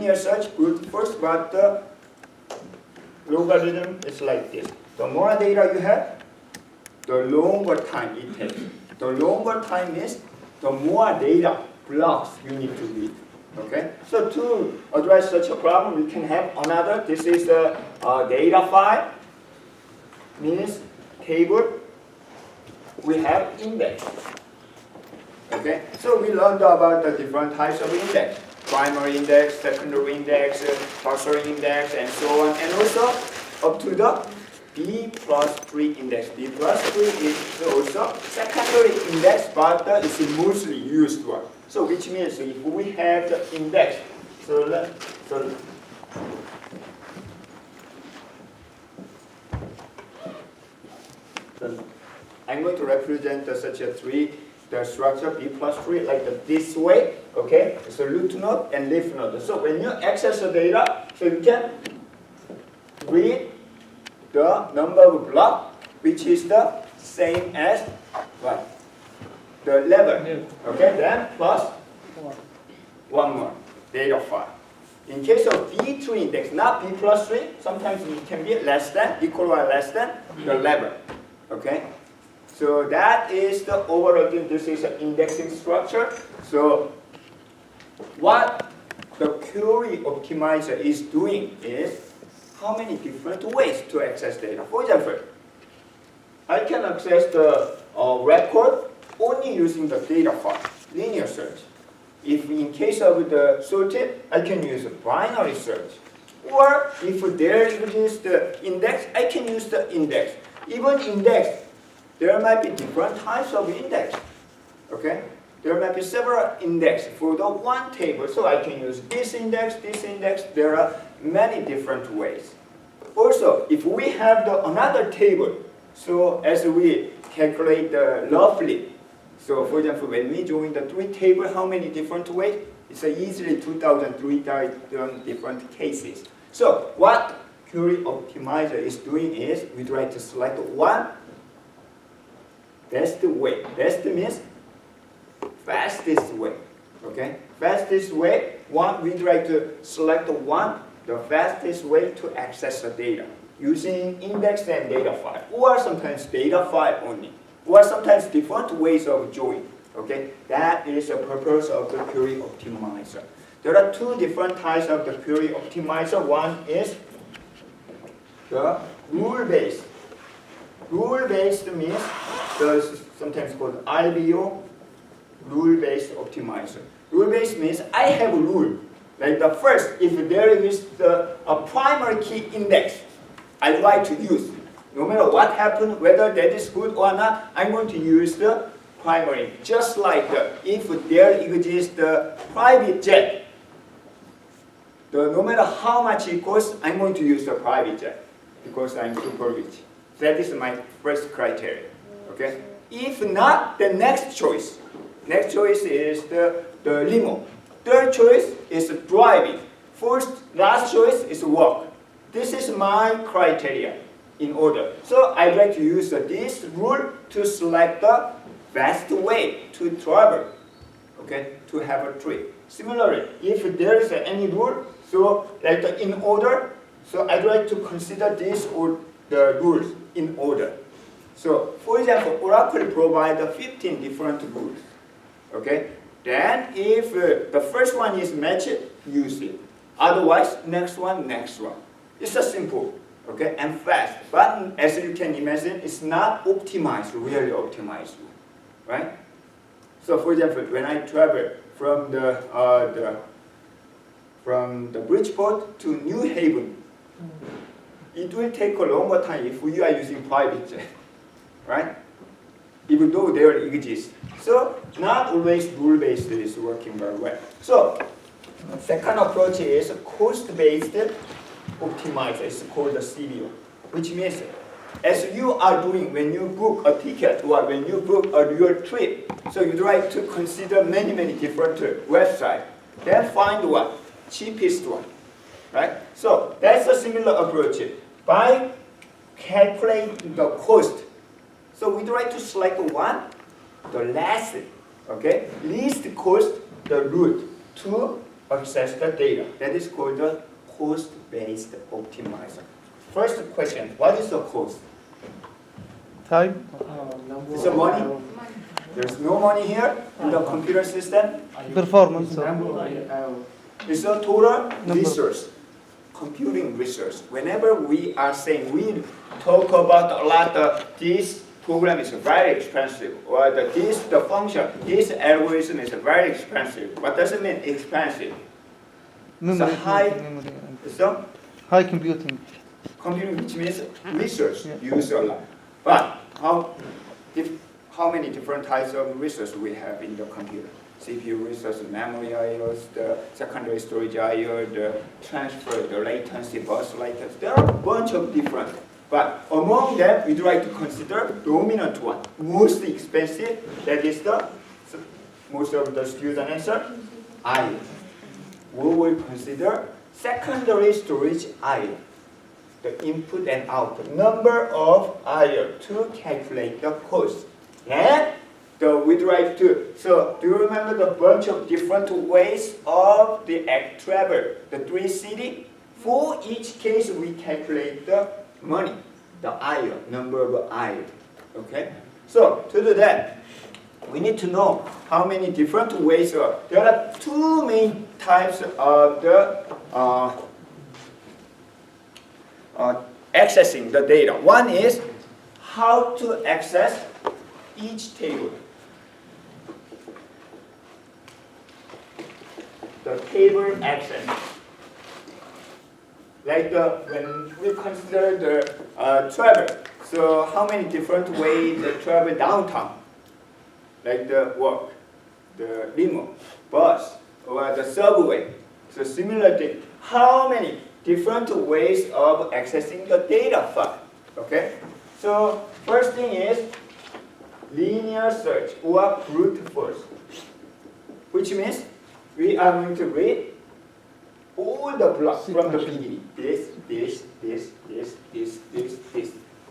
linear search, good first, but the logarithm is like this. The more data you have, the longer time it takes. The longer time is the more data blocks you need to read. Okay, so to address such a problem, we can have another. This is the data file, means table. We have index. Okay, so we learned about the different types of index: primary index, secondary index, tertiary index, and so on, and also up to the B+3 index. B+3 is also secondary index, but it's mostly used one. So which means if we have the index, so I'm going to represent such a tree, the structure B+3 like this way. Okay, so root node and leaf node. So when you access the data, so you can read the number of block, which is the same as what? The level. Okay, then plus one more data file. In case of B2 index, not B+3, sometimes it can be less than, equal or less than the level. Okay, so that is the overall thing. This is an indexing structure. So what the query optimizer is doing is how many different ways to access data. For example, I can access the record only using the data file, linear search. If in case of the sorted, I can use a binary search. Or if there is the index, I can use the index. Even index, there might be different types of index. Okay? There might be several index for the one table. So I can use this index, this index. There are many different ways. Also, if we have another table, so as we calculate the roughly, so for example, when we join the three table, how many different ways? It's easily 2,000, 3,000 different cases. So what query optimizer is doing is we try to select one best way. Best means fastest way. Okay, fastest way. One, we try to select one, the fastest way to access the data using index and data file, or sometimes data file only, or sometimes different ways of join. Okay, that is the purpose of the query optimizer. There are two different types of the query optimizer. One is the rule-based. Rule-based means sometimes called RBO, rule-based optimizer. Rule-based means I have a rule. Like the first, if there is a primary key index, I try to use. No matter what happens, whether that is good or not, I'm going to use the primary. Just like if there exists the private jet, no matter how much it costs, I'm going to use the private jet because I'm super rich. That is my first criteria. Okay. If not, the next choice. Next choice is the limo. Third choice is driving. Last choice is walk. This is my criteria in order. So I like to use this rule to select the best way to travel. Okay, to have a trip. Similarly, if there is any rule, so like in order, so I'd like to consider this or the rules in order. So for example, Oracle provides 15 different rules. Okay, then if the first one is matched, use it. Otherwise, next one. It's a simple, okay, and fast. But as you can imagine, it's not optimized, really optimized, right? So for example, when I travel from the Bridgeport to New Haven, it will take a longer time if we are using private jet, right? Even though there exists. So not always rule-based is working very well. So second approach is cost-based optimizer. It's called the CBO, which means as you are doing when you book a ticket or when you book a real trip, so you try to consider many different websites. Then find what? Cheapest one, right? So that's a similar approach. By calculating the cost, so we try to select one, the least, okay, least cost, the route to access the data. That is called the cost-based optimizer. First question, what is the cost? Time. Is it money? There's no money here in the computer system. Performance. It's a total Number. resource, computing resource. Whenever we are saying, we talk about a lot of this program is very expensive, or the function, this algorithm is very expensive. What does it mean, expensive? Memory. high- Memory. So, High computing. computing, which means resource, Yeah. use a lot. But how many different types of resource we have in the computer? CPU resource, memory IOs, the secondary storage IO, the transfer, the latency, bus latency. There are a bunch of different. But among them, we'd like to consider dominant one, most expensive. That is most of the student answer, IO. We will consider secondary storage IO, the input and output, number of IO to calculate the cost. And we'd like to, so do you remember the bunch of different ways of the act travel, the 3 CD? For each case, we calculate the money, the IO, number of IO, okay? So to do that, we need to know how many different ways are. There are 2 main types of the accessing the data. One is how to access each table. The table access. Like when we consider the travel, so how many different ways to travel downtown? Like the walk, the limo, bus, or the subway. So similar thing. How many different ways of accessing the data file? Okay. So first thing is linear search or brute force, which means we are going to read all the blocks from the beginning. This.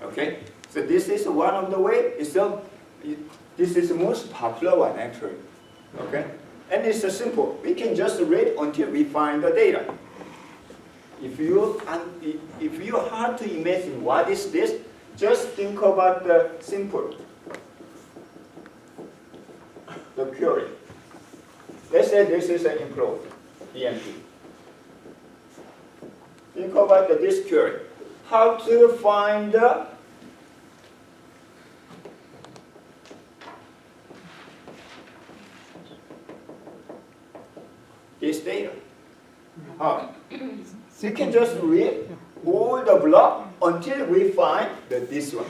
Okay? So this is one of the way. This is the most popular one actually. Okay? And it's simple. We can just read until we find the data. If you hard to imagine what is this, just think about the simple. The query. Let's say this is an employee, EMP. Think about this query. How to find this data? How? You can just read all the block until we find this one.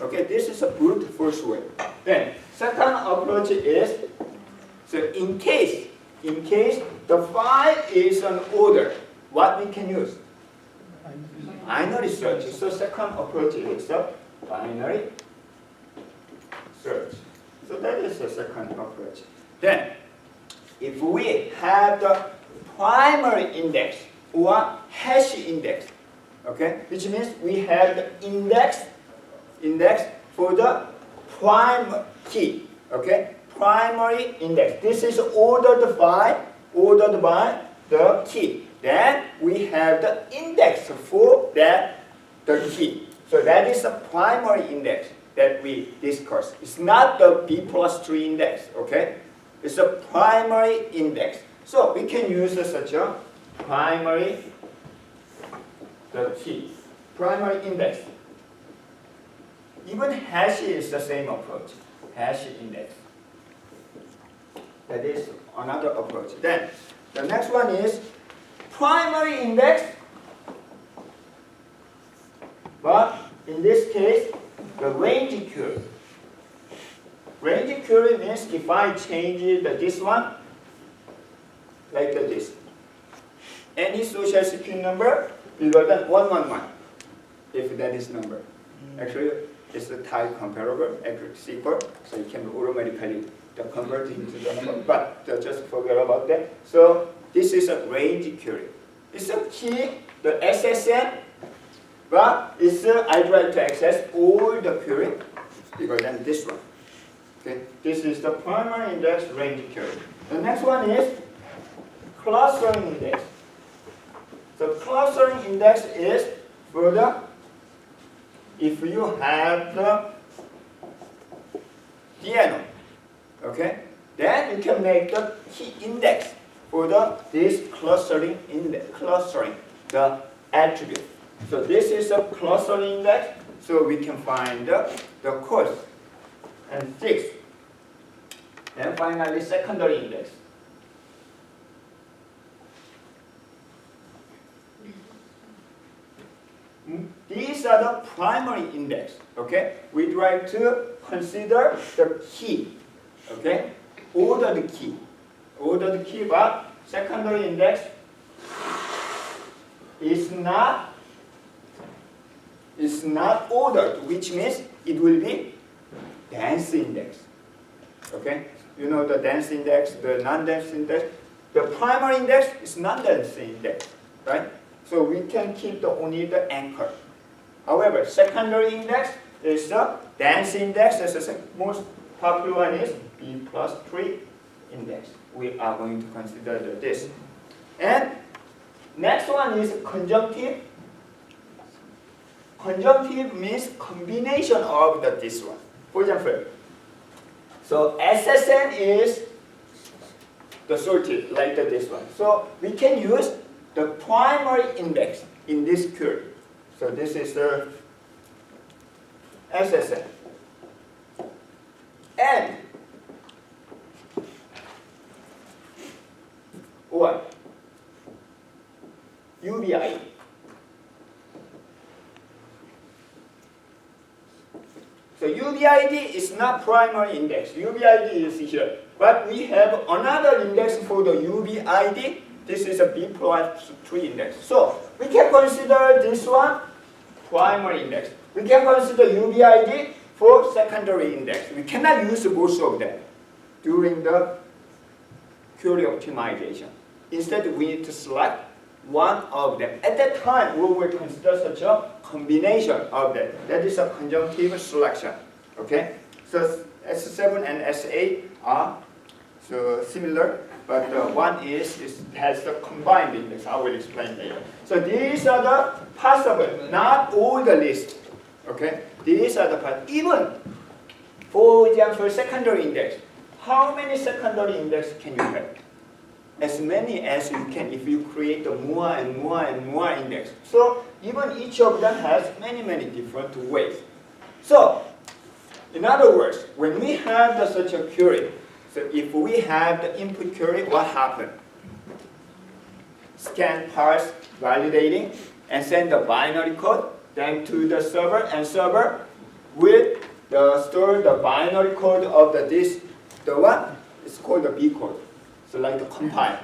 Okay, this is a brute force way. Then second approach is, so in case the file is an order, what we can use? Binary search. So second approach is a binary search. So that is the second approach. Then, if we have the primary index or hash index, okay, which means we have the index for the prime key, okay, primary index. This is ordered by the key. Then we have the index for the key. So that is the primary index that we discussed. It's not the B+3 index, okay? It's a primary index. So we can use such a primary, the key, primary index. Even hash is the same approach, hash index. That is another approach. Then the next one is primary index, but in this case, the range query. Range query means if I change this one, like this, any social security number bigger than 111, if that is number. Actually, it's a type comparable, SQL, so you can automatically convert it into the number, but just forget about that. So this is a range query. It's a key, the SSN, but I'd like to access all the query bigger than this one. Okay, this is the primary index range query. The next one is clustering index. So clustering index is for the, if you have the DNO, okay, then you can make the key index for this clustering index, clustering the attribute. So this is a clustering index, so we can find the course and 6. And finally secondary index. These are the primary index, okay? We try to consider the key, okay? Order the key. Order the key, but secondary index is not ordered, which means it will be dense index, okay? You know the dense index, the non-dense index. The primary index is non-dense index, right? So we can keep only the anchor. However, secondary index is the dense index. As the most popular one is B+3 index. We are going to consider this. And next one is conjunctive. Conjunctive means combination of this one. For example, so SSN is the sorted like this one. So we can use the primary index in this query. So this is the SSN. And what? UBID. So UBID is not primary index. UBID is here. But we have another index for the UBID. This is a B+3 index. So we can consider this one primary index. We can consider UBID for secondary index. We cannot use both of them during the query optimization. Instead, we need to select one of them. At that time, we will consider such a combination of them. That is a conjunctive selection. Okay? So S7 and S8 are so similar, but one has the combined index. I will explain later. So these are the possible, not all the list. Okay? These are the even for example secondary index. How many secondary index can you have? As many as you can if you create more and more and more index. So even each of them has many different ways. So in other words, when we have such a query, so if we have the input query, what happens? Scan, parse, validating, and send the binary code then to the server, and server will store the binary code of the one is called the B code. So like the compile,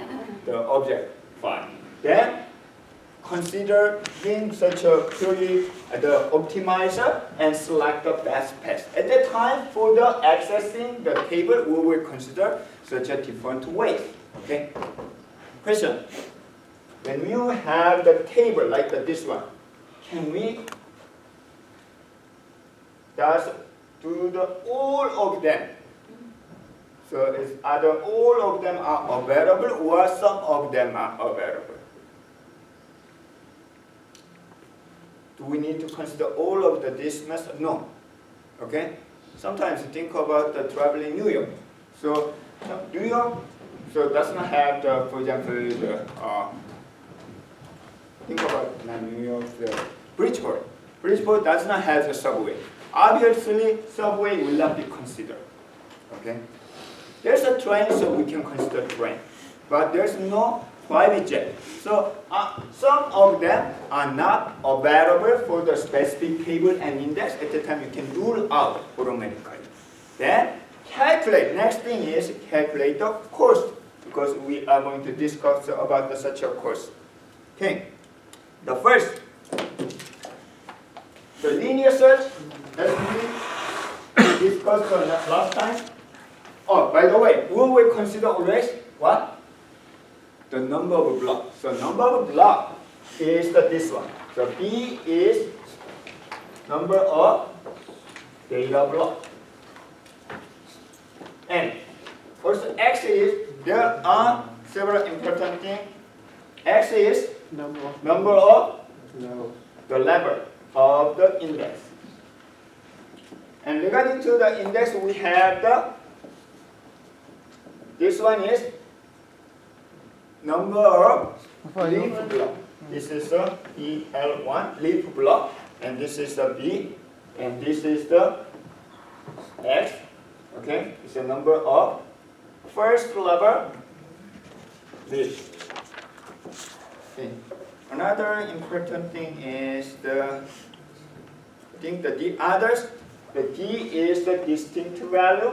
the object file. Then consider in such a query the optimizer and select the best path. At that time, for the accessing the table, we will consider such a different ways. Okay? Question. When you have the table like this one, can we do all of them? So it's either all of them are available or some of them are available. Do we need to consider all of this method? No. Okay? Sometimes think about the traveling New York. So New York does not have the, for example, think about New York, Bridgeport. Bridgeport does not have the subway. Obviously, subway will not be considered. Okay? There's a train, so we can consider train. But there's no private jet. So some of them are not available for the specific table and index. At the time, you can rule out automatically. Then calculate. Next thing is calculate the cost, because we are going to discuss about such a cost. Okay. The first, the linear search, as we discussed last time. Oh, by the way, we will consider always what? The number of blocks. So number of blocks is this one. So B is number of data block. And also X is there are several important things. X is Number of number of levels. the level of the index. And regarding to the index, we have this one is number of leaf block. This is the EL1 leaf block, and this is the B, and this is the X. Okay, it's the number of first level leaf. Okay. Another important thing is the others. The D is the distinct value,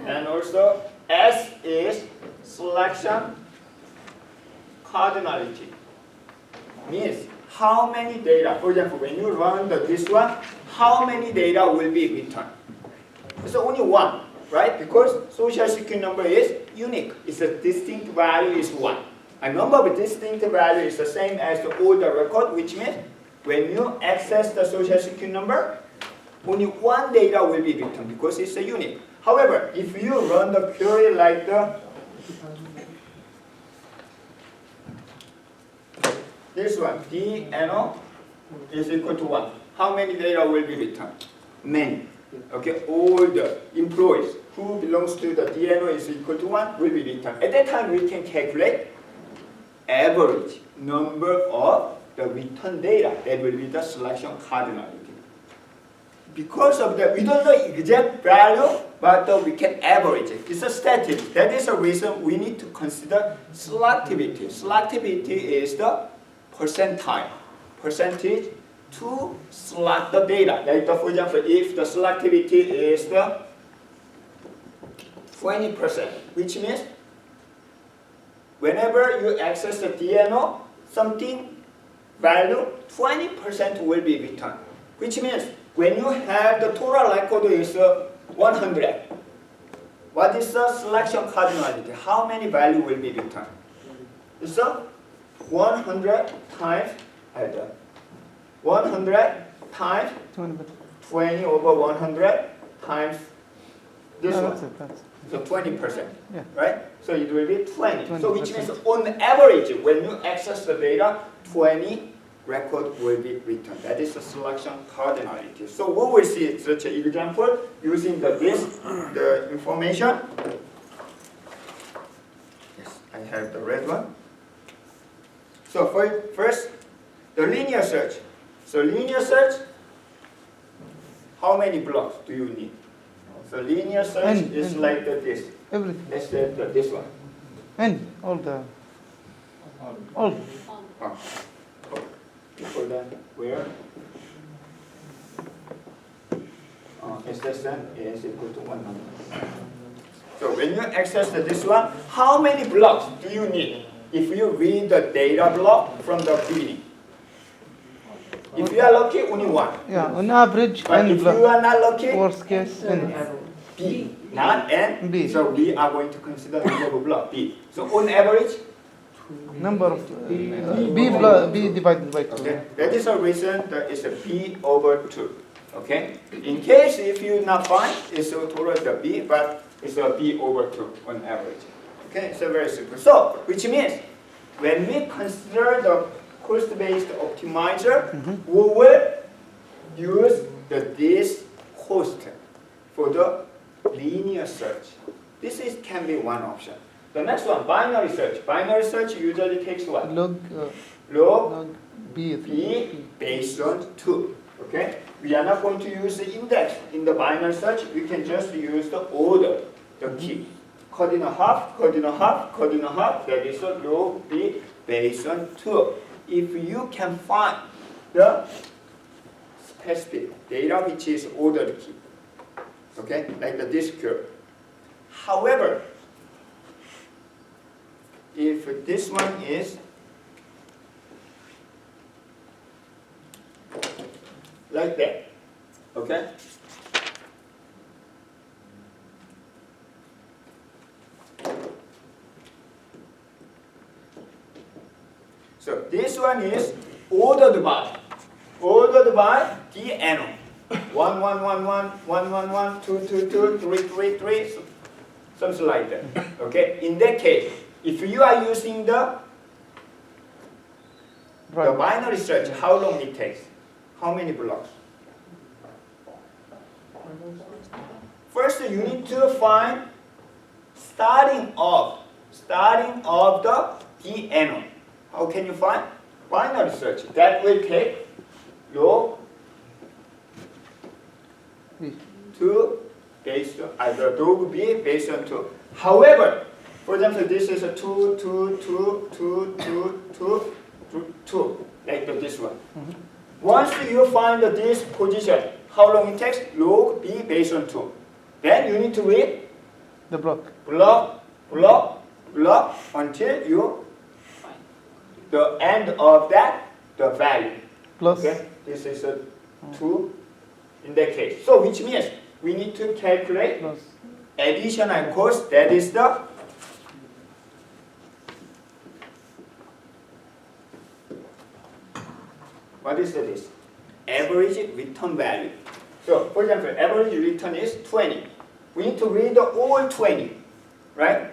and also S is selection cardinality. Means how many data. For example, when you run this one, how many data will be returned? It's only one, right? Because social security number is unique. It's a distinct value is one. A number of distinct value is the same as the older record, which means when you access the social security number, only one data will be returned because it's a unique. However, if you run the query like this one, DNO is equal to 1. How many data will be returned? Many. Okay, all the employees who belongs to the DNO is equal to 1 will be returned. At that time, we can calculate average number of the return data. That will be the selection cardinality. Because of that, we don't know exact value, but we can average it. It's a statistic. That is the reason we need to consider selectivity. Selectivity is the percentage to select the data. Like for example, if the selectivity is the 20%, which means whenever you access the DNO, something value 20% will be returned. Which means when you have the total record is 100, what is the selection cardinality? How many value will be returned? It's 100 times 100 times 20 over 100 times this one. So 20%, Yeah. right? So it will be 20. So which 20%. means on average, when you access the data, 20 record will be returned. That is the selection cardinality. So we will see such an example using the information. Yes, I have the red one. So first, the linear search. So linear search, how many blocks do you need? So linear search is like this. Everything. Let's say this one. And all the. All. Before that, where? SSN is equal to 100. So when you access this one, how many blocks do you need if you read the data block from the beginning? If you are lucky, only one. Yeah, on average, But N if you block. are not lucky, Worst case, N. B, not N. B. So we are going to consider number of block B. So on average, Number of B divided by 2. okay, that is the reason that it's a B over 2. Okay, in case if you not find, it's a total the B, but it's a B over 2 on average. Okay, so very simple. So which means when we consider the cost-based optimizer, we will use this cost for the linear search. Can be one option. The next one, binary search. Binary search usually takes what? Log Log B. B based on 2. Okay? We are not going to use the index in the binary search. We can just use the order, the key. Cardinal half, cardinal half, cardinal half. That is a log B based on 2. If you can find the specific data which is ordered key, okay, like the disk curve. However, if this one is like that, okay? So this one is ordered by DNO. 1, 1, 1, 1, 1, 1, 1, 2, 2, 2, 3, 3, 3. something like that. Okay, in that case, if you are using the binary search, how long it takes? How many blocks? First, you need to find starting of the DNO. How can you find? Binary search. That will take log 2 based on log B based on 2. However, for example, this is a 2, 2, 2, 2, 2, 2, 2, 2, like this one. Once you find this position, how long it takes? Log B based on 2. Then you need to read the block until you find the end of that, the value. Plus. Okay, this is a 2 in that case. So which means we need to calculate Plus. additional cost. That is the what is this? Average return value. So for example, average return is 20. We need to read all 20, right?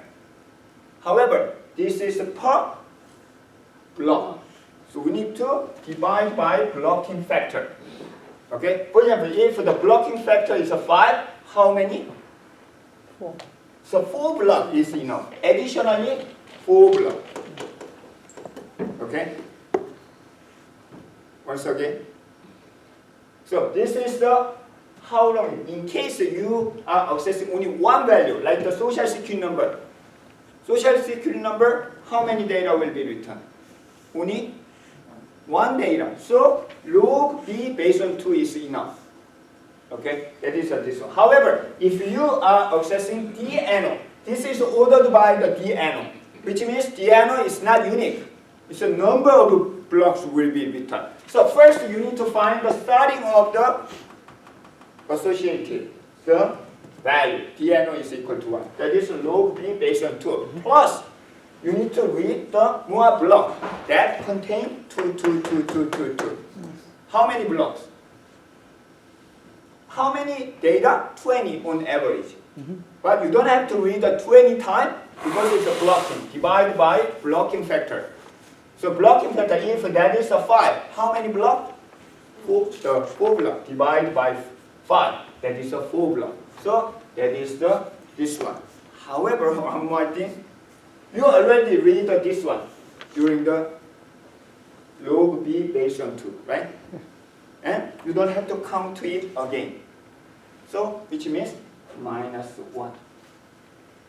However, this is per block. So we need to divide by blocking factor. Okay? For example, if the blocking factor is a 5, how many? 4. So 4 block is enough. Additionally, 4 block. Okay? Once again. So this is the how long. In case you are accessing only one value, like the social security number. Social security number, how many data will be returned? Only one data. So log B based on 2 is enough. Okay, that is this one. However, if you are accessing DNO, this is ordered by the DNO, which means DNO is not unique. It's a number of blocks will be returned. So first you need to find the starting of the associated the value. DNO is equal to 1. That is log B based on 2. Plus, you need to read the more block that contain 2, 2, 2, 2, 2, 2. How many blocks? How many data? 20 on average. But you don't have to read the 20 times because it's a blocking. Divide by blocking factor. So blocking factor, if that is a 5, how many blocks? 4, the 4 block. Divide by 5. That is a 4 block. So that is this one. However, one more thing. You already read this one during the log B based on 2, right? And you don't have to count to it again. So, which means minus 1.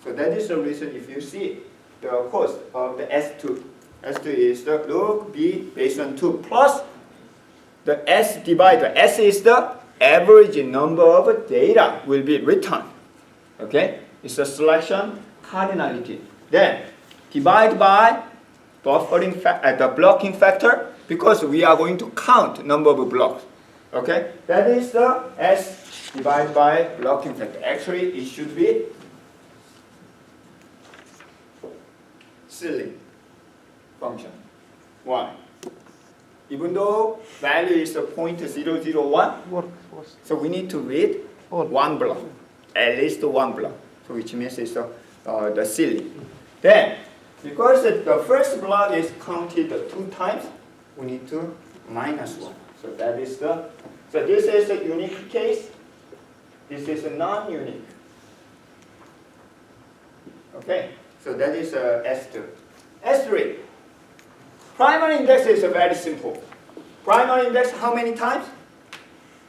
So that is the reason if you see the cost of the S2. S2 is the log B based on 2 plus the S divider. S is the average number of data will be returned. Okay? It's a selection cardinality. Then divide by buffering the blocking factor because we are going to count number of blocks. Okay? That is the S divided by blocking factor. Actually, it should be ceiling function. Why? Even though value is 0.001, so we need to read one block, at least one block. So which means it's the ceiling. Then, because the first block is counted 2 times, we need to minus 1. So that is so this is a unique case. This is a non-unique. Okay, so that is S2. S3. Primary index is very simple. Primary index how many times?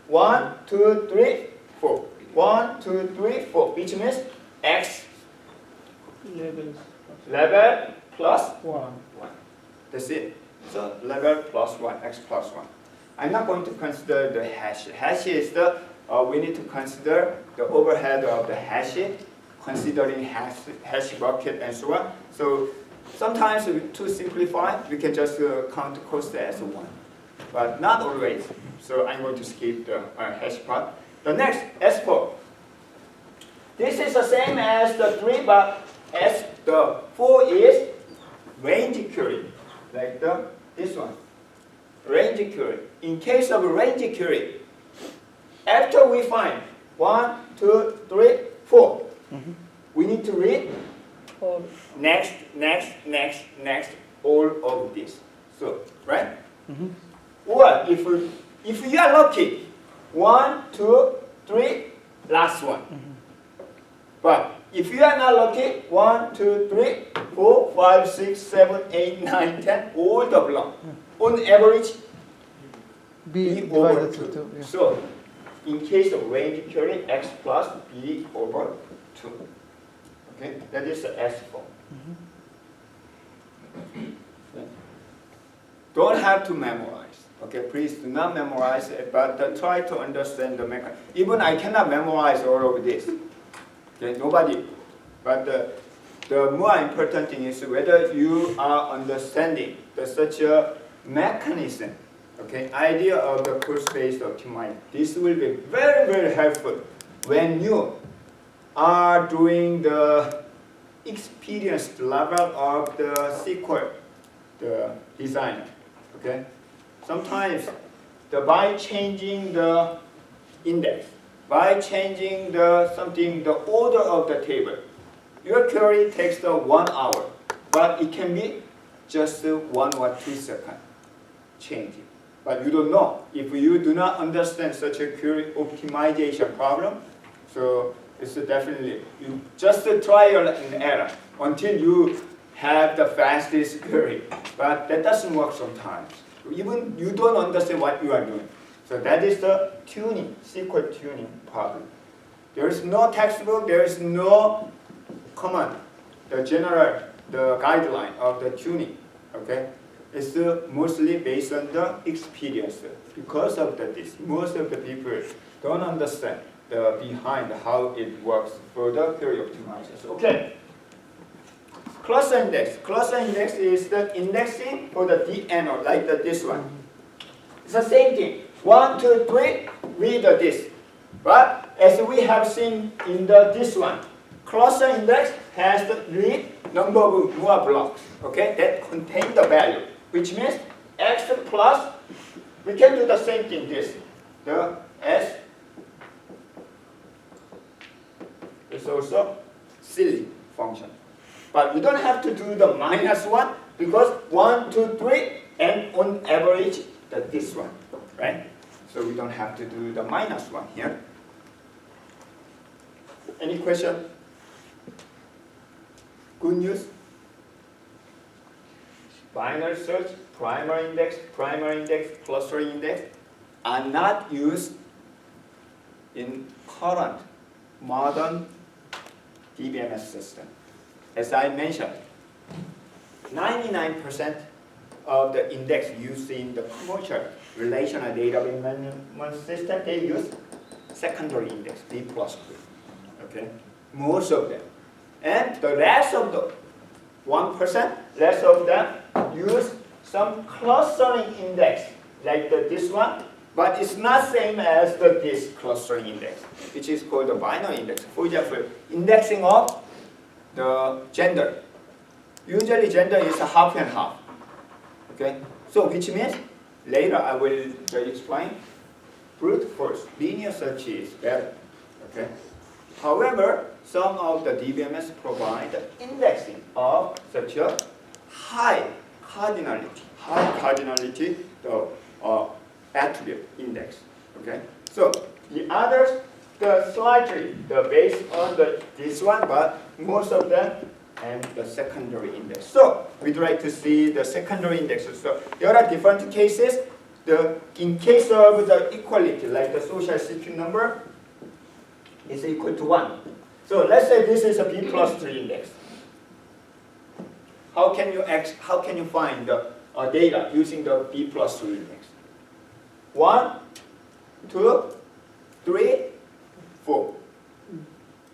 1, 2, 3, 4. 1, 2, 3, 4, which means X level plus 1. That's it. So level plus 1, X plus 1. I'm not going to consider the hash. Hash is we need to consider the overhead of the hash, considering hash bucket and so on. So sometimes to simplify, we can just count the cost as 1, but not always. So I'm going to skip the hash part. The next, S4. This is the same as the 3, but as the 4 is range query, like this one. Range query. In case of range query, after we find 1, 2, 3, 4, we need to read Or next, all of this. So, right? Or if you are lucky, 1, 2, 3, last one. But if you are not lucky, 1, 2, 3, 4, 5, 6, 7, 8, 9, 10, all the block. On average, B B over divided to 2. 2. Yeah. So, in case of range theory, x plus B over 2. Okay, that is the S form. Don't have to memorize. Okay, please do not memorize it, but try to understand the mechanism. Even I cannot memorize all of this. Okay, nobody. But the more important thing is whether you are understanding such a mechanism. Okay, idea of the course space optimization. This will be very, very helpful when you are doing the experienced level of the SQL, the designer. Okay, sometimes by changing the index, by changing the order of the table, your query takes 1 hour, but it can be just 1 or 2 seconds changing. But you don't know if you do not understand such a query optimization problem. So it's definitely you just trial and error until you have the fastest query. But that doesn't work sometimes. Even you don't understand what you are doing. So that is the tuning, SQL tuning problem. There is no textbook, there is no command, the guideline of the tuning. Okay, it's mostly based on the experience. Because of this, most of the people don't understand the behind how it works for the query optimizers. Okay. Cluster index. Cluster index is the indexing for the DNO, like this one. It's the same thing. 1, 2, 3, read this. But as we have seen in this one, cluster index has the read number of more blocks, okay, that contain the value, which means x plus, we can do the same thing, the S is also silly function. But we don't have to do the -1 because 1, 2, 3, and on average, this one, right? So we don't have to do the -1 here. Any question? Good news? Binary search, primary index, clustering index are not used in current modern DBMS system. As I mentioned, 99% of the index used in the commercial relational database management system, they use secondary index, B++. Okay, most of them. And the rest of the 1%, rest of them use some clustering index, like this one, but it's not same as this clustering index, which is called the binary index. For example, indexing of the gender. Usually gender is half and half. Okay, so which means later I will explain. Brute force, linear search is better. Okay. However, some of the DBMS provide the indexing of such a high cardinality, the attribute index. Okay, so the others, slightly based on this one, but most of them and the secondary index. So we'd like to see the secondary indexes. So there are different cases. In case of the equality, like the social security number is equal to 1. So let's say this is a B+3 index. How can you find the data using the B+3 index? 1, 2, 3, 4.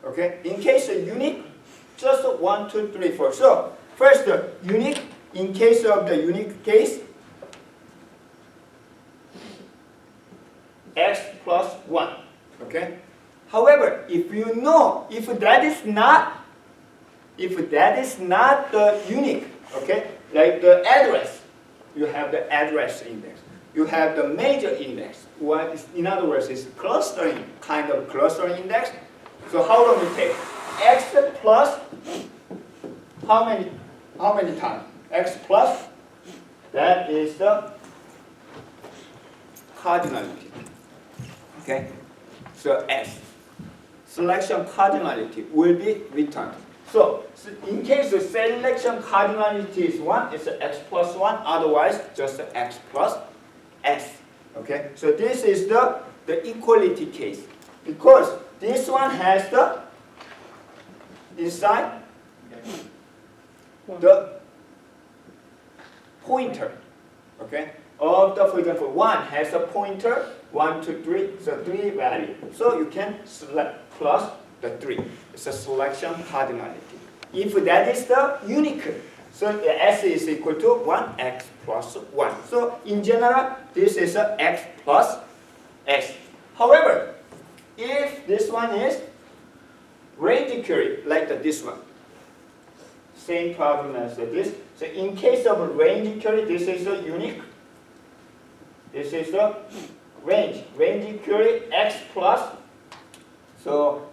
Okay. In case of unique, just 1, 2, 3, 4. So first, unique. In case of the unique case, x plus 1. Okay. However, if you know if that is not the unique, okay, like the address, you have the address index. You have the major index. In other words, it's clustering, kind of clustering index. So how long it take? x plus how many times? X plus, that is the cardinality. Okay? So S. Selection cardinality will be returned. So in case the selection cardinality is 1, it's x plus 1, otherwise just x plus S. Okay? So this is the equality case. Because this one has the inside the pointer, okay, of the, for example, 1 has a pointer, 1, 2, 3, so 3 value. So you can select plus the 3. It's a selection cardinality. If that is the unique, so the S is equal to 1, x plus 1. So in general, this is a x plus S. However, if this one is range query, like this one, same problem as this. So in case of range query, this is the unique. This is the range. Range query x plus. So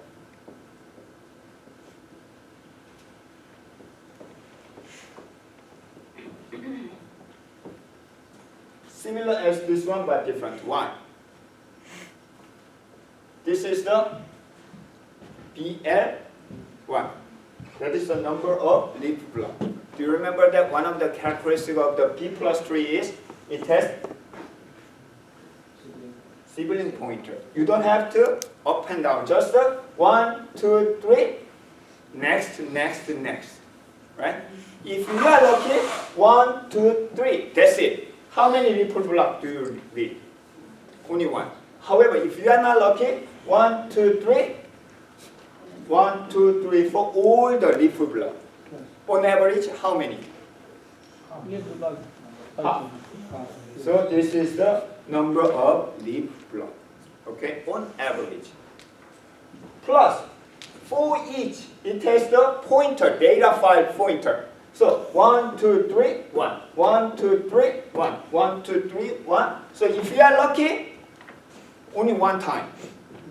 similar as this one but different. Why? This is the BL1. That is the number of leaf block. Do you remember that one of the characteristics of the P plus tree is it has sibling pointer. You don't have to up and down, just the 1, 2, 3, next, next, next. Right? If you are lucky, 1, 2, 3, that's it. How many leaf block do you read? Only one. However, if you are not lucky, 1, 2, 3, 1, 2, 3, 4, all the leaf block. On average, how many? Half. So this is the number of leaf block. Okay, on average. Plus, for each, it has the pointer, data file pointer. So 1, 2, 3, 1. 1, 2, 3, 1. 1, 2, 3, 1. So if you are lucky, only one time.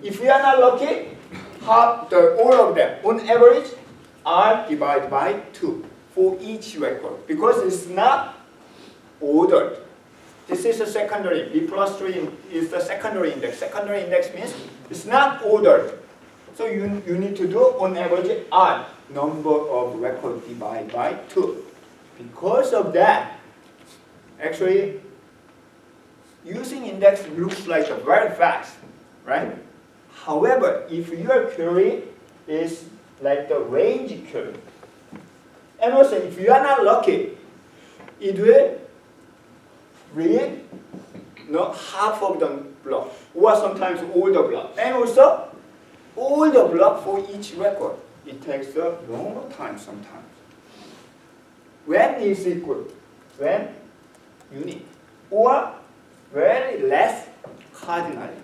If you are not lucky, half all of them on average are divided by 2 for each record because it's not ordered. This is a secondary. B plus 3 is the secondary index. Secondary index means it's not ordered. So you need to do on average R, number of records divided by 2. Because of that, actually using index looks like very fast, right? However, if your query is like the range query, and also if you are not lucky, it will read half of the block, or sometimes all the block, and also all the block for each record. It takes a longer time sometimes. When is equal? When unique, or very less cardinality.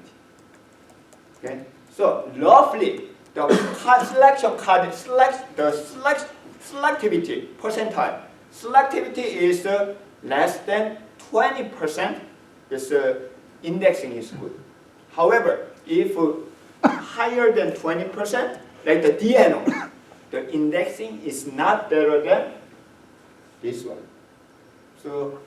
Okay, so roughly the selectivity percentile. Selectivity is less than 20%. This indexing is good. However, if higher than 20%, like the DNO, the indexing is not better than this one. So